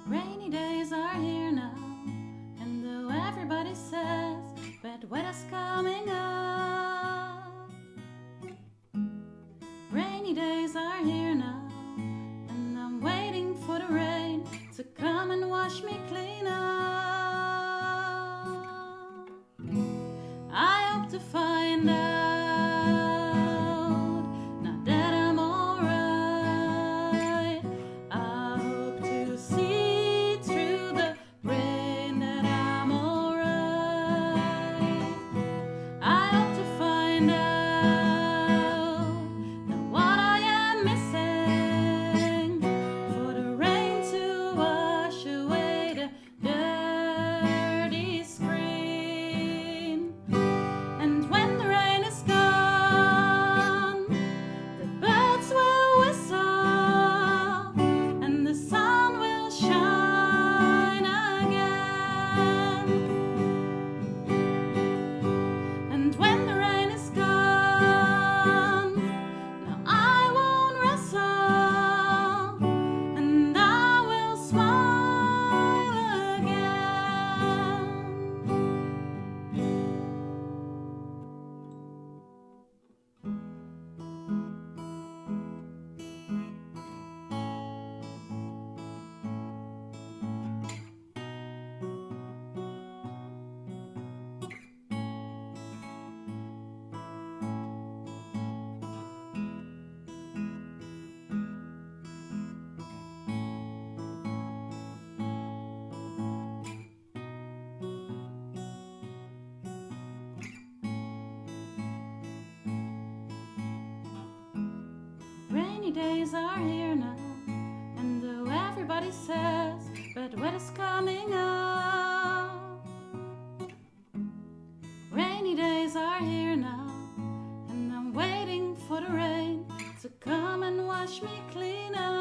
Rainy days are here now, and though everybody says bad weather's coming up, rainy days are here now, and I'm waiting for the rain to come and wash me clean up. I hope to find out now that I'm alright. I hope to see through the rain that I'm alright. I hope to find out now what I am missing, for the rain to wash away the dirty screen. And when the rain is gone, the birds will whistle and the sun will shine again. And when the rain is gone, now I won't wrestle and I will smile again. Rainy days are here now, and though everybody says bad weather's coming up, rainy days are here now, and I'm waiting for the rain to come and wash me clean up.